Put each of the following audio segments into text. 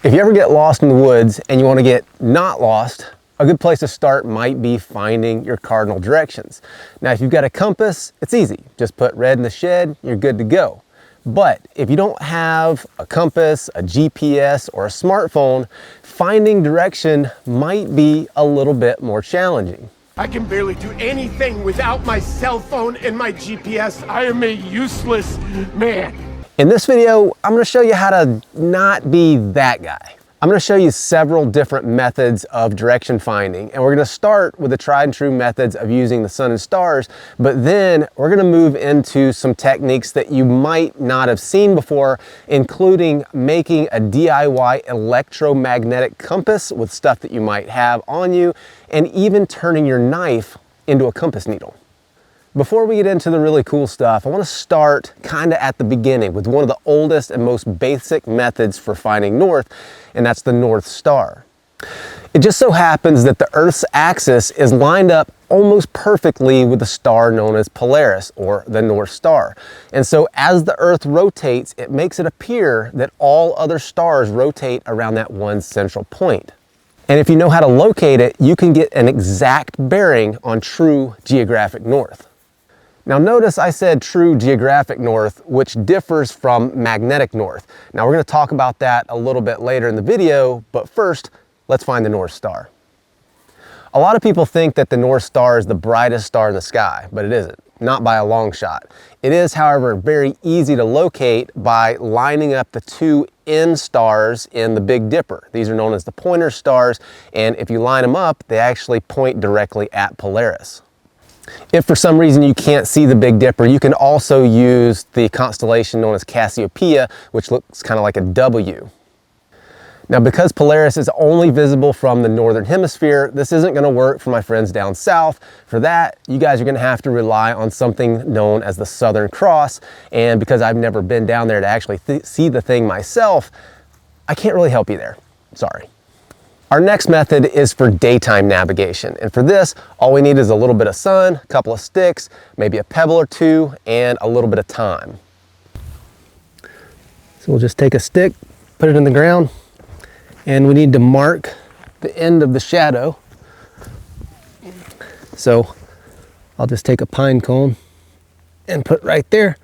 If you ever get lost in the woods and you want to get not lost, a good place to start might be finding your cardinal directions. Now, if you've got a compass, it's easy. Just put red in the shed, you're good to go. But if you don't have a compass, a GPS, or a smartphone, finding direction might be a little bit more challenging. I can barely do anything without my cell phone and my GPS. I am a useless man. In this video, I'm going to show you how to not be that guy. I'm going to show you several different methods of direction finding, and we're going to start with the tried and true methods of using the sun and stars, but then we're going to move into some techniques that you might not have seen before, including making a DIY electromagnetic compass with stuff that you might have on you, and even turning your knife into a compass needle. Before we get into the really cool stuff, I want to start kind of at the beginning with one of the oldest and most basic methods for finding north, and that's the North Star. It just so happens that the Earth's axis is lined up almost perfectly with the star known as Polaris, or the North Star. And so as the Earth rotates, it makes it appear that all other stars rotate around that one central point. And if you know how to locate it, you can get an exact bearing on true geographic north. Now notice I said true geographic north, which differs from magnetic north. Now we're going to talk about that a little bit later in the video, but first, let's find the North Star. A lot of people think that the North Star is the brightest star in the sky, but it isn't, not by a long shot. It is, however, very easy to locate by lining up the two end stars in the Big Dipper. These are known as the pointer stars, and if you line them up, they actually point directly at Polaris. If for some reason you can't see the Big Dipper, you can also use the constellation known as Cassiopeia, which looks kind of like a W. Now, because Polaris is only visible from the northern hemisphere, this isn't going to work for my friends down south. For that, you guys are going to have to rely on something known as the Southern Cross, and because I've never been down there to actually see the thing myself, I can't really help you there. Sorry. Our next method is for daytime navigation, and for this, all we need is a little bit of sun, a couple of sticks, maybe a pebble or two, and a little bit of time. So we'll just take a stick, put it in the ground, and we need to mark the end of the shadow. So I'll just take a pine cone and put right there.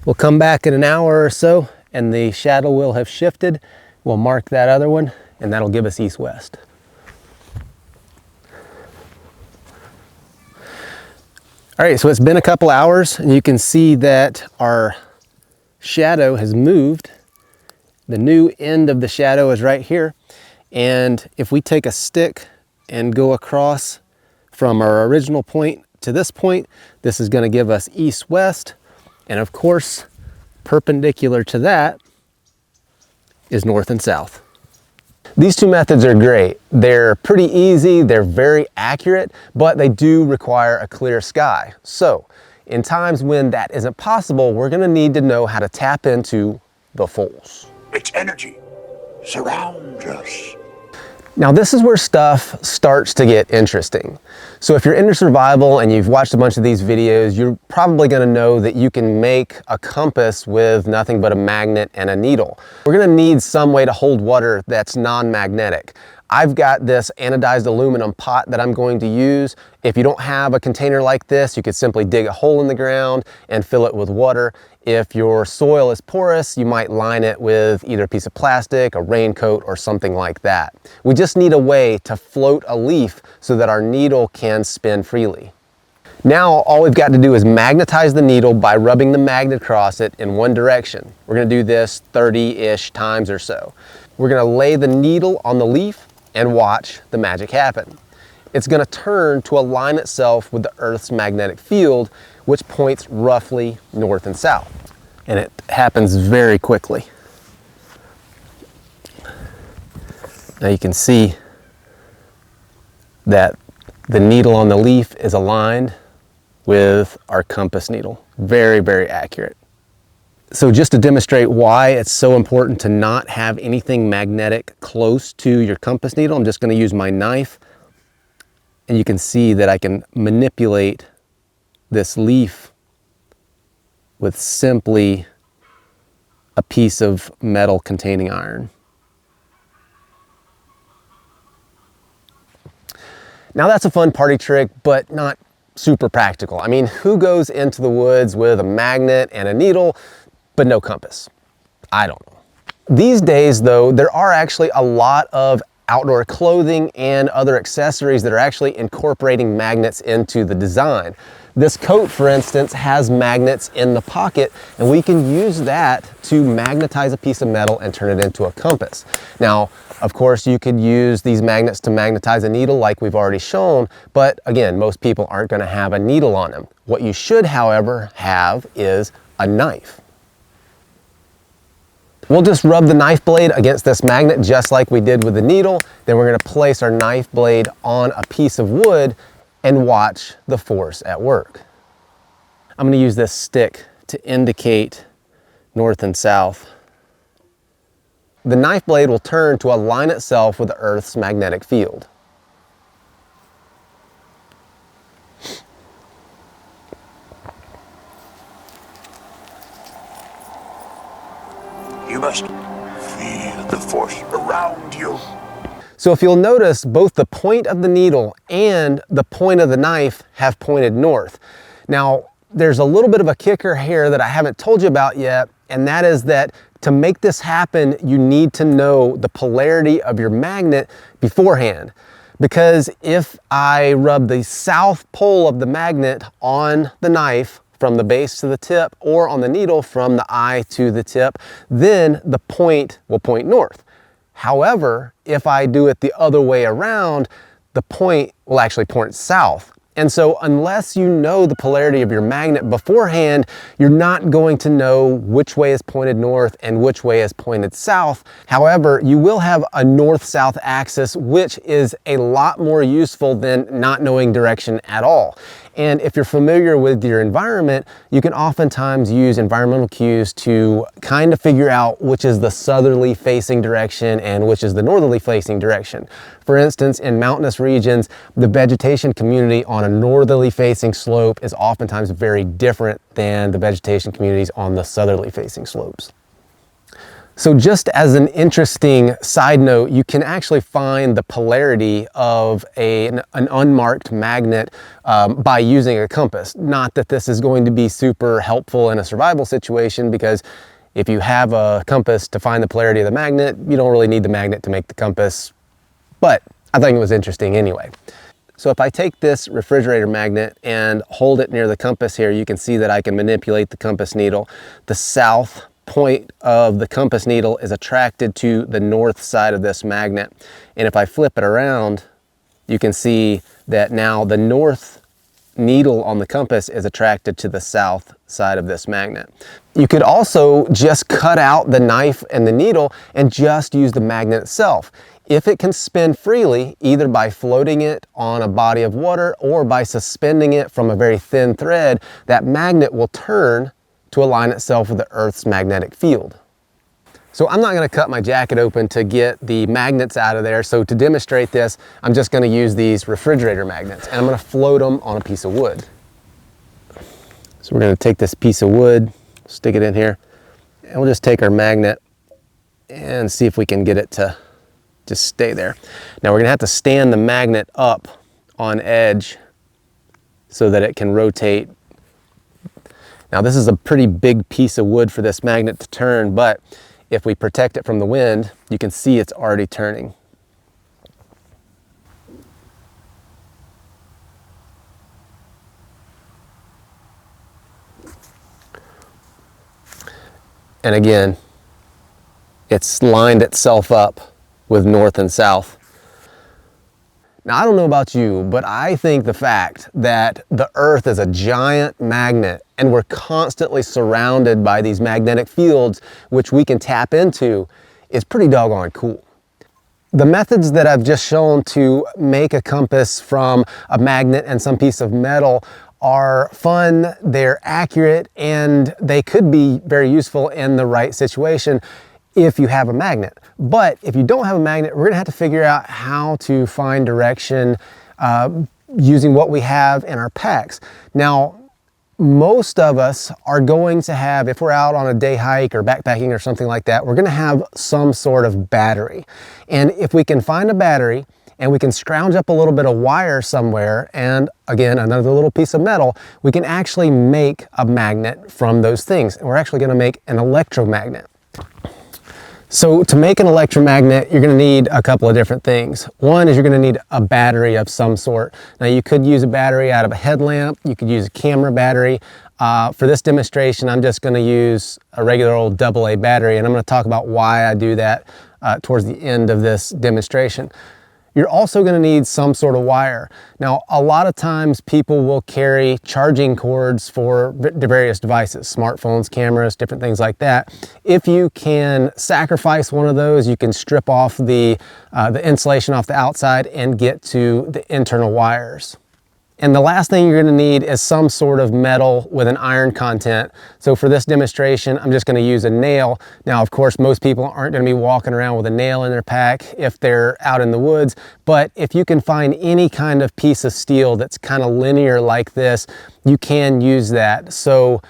We'll come back in an hour or so, and the shadow will have shifted. We'll mark that other one, and that'll give us east-west. All right, so it's been a couple hours, and you can see that our shadow has moved. The new end of the shadow is right here, and if we take a stick and go across from our original point to this point, this is going to give us east-west, and of course, perpendicular to that is north and south. These two methods are great. They're pretty easy, they're very accurate, but they do require a clear sky. So, in times when that isn't possible, we're going to need to know how to tap into the force. Its energy surrounds us. Now this is where stuff starts to get interesting. So if you're into survival and you've watched a bunch of these videos, you're probably going to know that you can make a compass with nothing but a magnet and a needle. We're going to need some way to hold water that's non-magnetic. I've got this anodized aluminum pot that I'm going to use. If you don't have a container like this, you could simply dig a hole in the ground and fill it with water. If your soil is porous, you might line it with either a piece of plastic, a raincoat, or something like that. We just need a way to float a leaf so that our needle can spin freely. Now all we've got to do is magnetize the needle by rubbing the magnet across it in one direction. We're going to do this 30-ish times or so. We're going to lay the needle on the leaf and watch the magic happen. It's going to turn to align itself with the Earth's magnetic field, which points roughly north and south. And it happens very quickly. Now you can see that the needle on the leaf is aligned with our compass needle. Very, very accurate. So just to demonstrate why it's so important to not have anything magnetic close to your compass needle, I'm just going to use my knife, and you can see that I can manipulate this leaf with simply a piece of metal containing iron. Now that's a fun party trick, but not super practical. I mean, who goes into the woods with a magnet and a needle, but no compass? I don't know. These days though, there are actually a lot of outdoor clothing and other accessories that are actually incorporating magnets into the design. This coat, for instance, has magnets in the pocket, and we can use that to magnetize a piece of metal and turn it into a compass. Now, of course, you could use these magnets to magnetize a needle like we've already shown, but again, most people aren't going to have a needle on them. What you should, however, have is a knife. We'll just rub the knife blade against this magnet just like we did with the needle. Then we're going to place our knife blade on a piece of wood and watch the force at work. I'm going to use this stick to indicate north and south. The knife blade will turn to align itself with the Earth's magnetic field. You must feel the force around you. So if you'll notice, both the point of the needle and the point of the knife have pointed north. Now, there's a little bit of a kicker here that I haven't told you about yet, and that is that to make this happen, you need to know the polarity of your magnet beforehand. Because if I rub the south pole of the magnet on the knife from the base to the tip, or on the needle from the eye to the tip, then the point will point north. However, if I do it the other way around, the point will actually point south. And so unless you know the polarity of your magnet beforehand, you're not going to know which way is pointed north and which way is pointed south. However, you will have a north-south axis, which is a lot more useful than not knowing direction at all. And if you're familiar with your environment, you can oftentimes use environmental cues to kind of figure out which is the southerly facing direction and which is the northerly facing direction. For instance, in mountainous regions, the vegetation community on a northerly facing slope is oftentimes very different than the vegetation communities on the southerly facing slopes. So just as an interesting side note, you can actually find the polarity of an unmarked magnet by using a compass. Not that this is going to be super helpful in a survival situation, because if you have a compass to find the polarity of the magnet, you don't really need the magnet to make the compass. But I think it was interesting anyway. So if I take this refrigerator magnet and hold it near the compass here, you can see that I can manipulate the compass needle. The south point of the compass needle is attracted to the north side of this magnet. And if I flip it around, you can see that now the north needle on the compass is attracted to the south side of this magnet. You could also just cut out the knife and the needle and just use the magnet itself. If it can spin freely, either by floating it on a body of water or by suspending it from a very thin thread, that magnet will turn to align itself with the Earth's magnetic field. So I'm not going to cut my jacket open to get the magnets out of there. So to demonstrate this, I'm just going to use these refrigerator magnets, and I'm going to float them on a piece of wood. So we're going to take this piece of wood, stick it in here, and we'll just take our magnet and see if we can get it to just stay there. Now we're going to have to stand the magnet up on edge so that it can rotate. Now this is a pretty big piece of wood for this magnet to turn, but if we protect it from the wind, you can see it's already turning. And again, it's lined itself up with north and south. Now, I don't know about you, but I think the fact that the Earth is a giant magnet and we're constantly surrounded by these magnetic fields which we can tap into is pretty doggone cool. The methods that I've just shown to make a compass from a magnet and some piece of metal are fun, they're accurate, and they could be very useful in the right situation if you have a magnet. But if you don't have a magnet, we're gonna have to figure out how to find direction using what we have in our packs. Now, most of us are going to have, if we're out on a day hike or backpacking or something like that, we're gonna have some sort of battery. And if we can find a battery and we can scrounge up a little bit of wire somewhere, and again, another little piece of metal, we can actually make a magnet from those things. And we're actually going to make an electromagnet. So to make an electromagnet, you're going to need a couple of different things. One is you're going to need a battery of some sort. Now you could use a battery out of a headlamp, you could use a camera battery. For this demonstration, I'm just going to use a regular old AA battery, and I'm going to talk about why I do that towards the end of this demonstration. You're also going to need some sort of wire. Now, a lot of times people will carry charging cords for the various devices, smartphones, cameras, different things like that. If you can sacrifice one of those, you can strip off the insulation off the outside and get to the internal wires. And the last thing you're going to need is some sort of metal with an iron content. So for this demonstration, I'm just going to use a nail. Now, of course, most people aren't going to be walking around with a nail in their pack if they're out in the woods. But if you can find any kind of piece of steel that's kind of linear like this, you can use that. So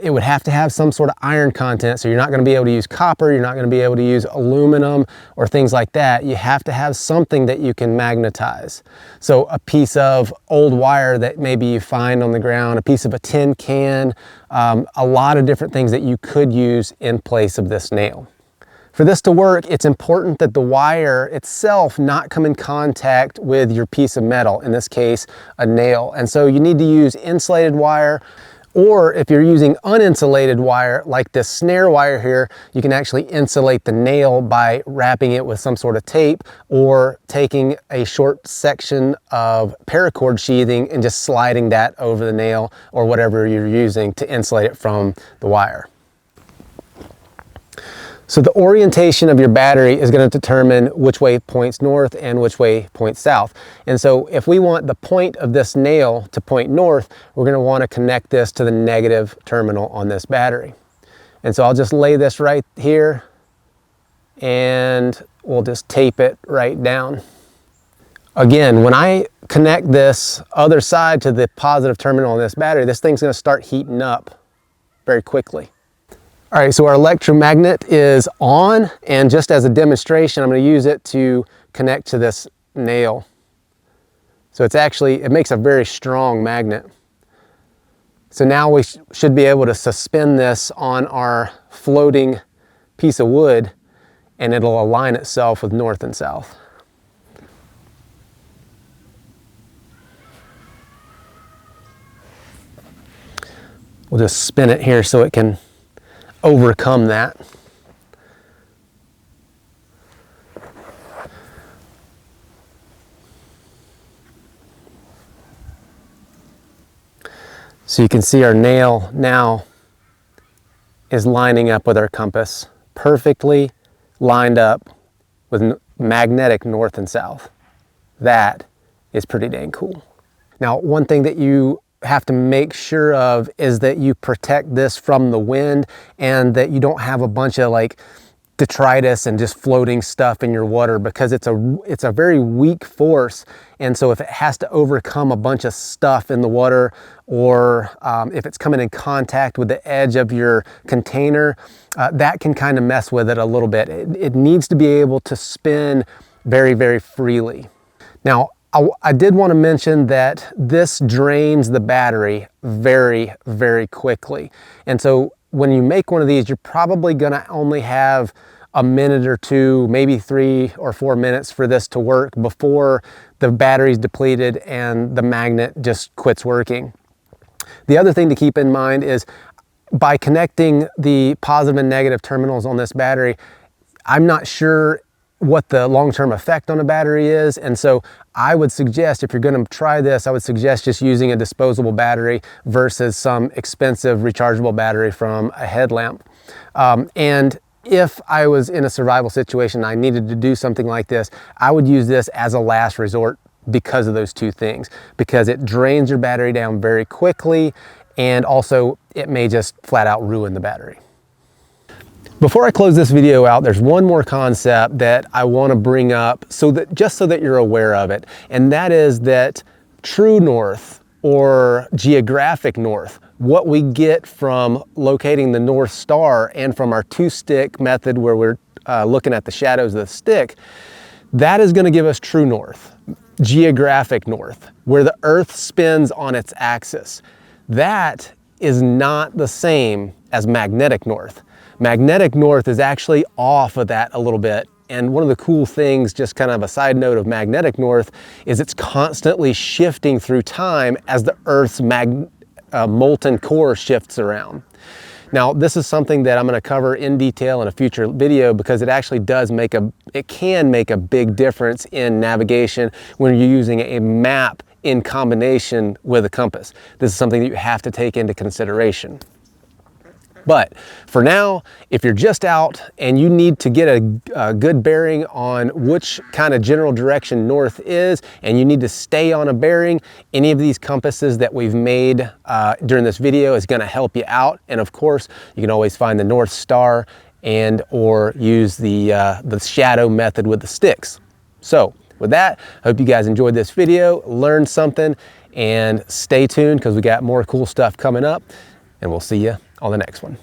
it would have to have some sort of iron content. So you're not going to be able to use copper. You're not going to be able to use aluminum or things like that. You have to have something that you can magnetize. So a piece of old wire that maybe you find on the ground, a piece of a tin can, a lot of different things that you could use in place of this nail. For this to work, it's important that the wire itself not come in contact with your piece of metal, in this case, a nail. And so you need to use insulated wire, or if you're using uninsulated wire, like this snare wire here, you can actually insulate the nail by wrapping it with some sort of tape, or taking a short section of paracord sheathing and just sliding that over the nail or whatever you're using to insulate it from the wire. So the orientation of your battery is going to determine which way points north and which way points south. And so if we want the point of this nail to point north, we're going to want to connect this to the negative terminal on this battery. And so I'll just lay this right here, and we'll just tape it right down. Again, when I connect this other side to the positive terminal on this battery, this thing's going to start heating up very quickly. All right, so our electromagnet is on, and just as a demonstration, I'm going to use it to connect to this nail. So it makes a very strong magnet. So now we should be able to suspend this on our floating piece of wood, and it'll align itself with north and south. We'll just spin it here so it can overcome that. So you can see our nail now is lining up with our compass, perfectly lined up with magnetic north and south. That is pretty dang cool. Now, one thing that you have to make sure of is that you protect this from the wind, and that you don't have a bunch of like detritus and just floating stuff in your water, because it's a very weak force. And so if it has to overcome a bunch of stuff in the water, or if it's coming in contact with the edge of your container, that can kind of mess with it a little bit. It needs to be able to spin very, very freely. Now, I did want to mention that this drains the battery very, very quickly. And so when you make one of these, you're probably going to only have a minute or two, maybe 3 or 4 minutes for this to work before the battery's depleted and the magnet just quits working. The other thing to keep in mind is, by connecting the positive and negative terminals on this battery, I'm not sure what the long-term effect on a battery is. And so I would suggest, if you're going to try this, I would suggest just using a disposable battery versus some expensive rechargeable battery from a headlamp. And if I was in a survival situation, I needed to do something like this, I would use this as a last resort because of those two things, because it drains your battery down very quickly, and also it may just flat out ruin the battery. Before I close this video out, there's one more concept that I want to bring up just so that you're aware of it. And that is that true north, or geographic north, what we get from locating the North Star and from our 2-stick method, where we're looking at the shadows of the stick, That is going to give us true north, geographic north, where the Earth spins on its axis. That is not the same as magnetic north. Magnetic north is actually off of that a little bit. And one of the cool things, just kind of a side note of magnetic north, is it's constantly shifting through time as the Earth's molten core shifts around. Now, this is something that I'm going to cover in detail in a future video because it actually can make a big difference in navigation when you're using a map in combination with a compass. This is something that you have to take into consideration. But for now, if you're just out and you need to get a good bearing on which kind of general direction north is, and you need to stay on a bearing, any of these compasses that we've made during this video is going to help you out. And of course, you can always find the North Star and or use the shadow method with the sticks. So with that, I hope you guys enjoyed this video, learned something, and stay tuned because we got more cool stuff coming up, and we'll see you on the next one.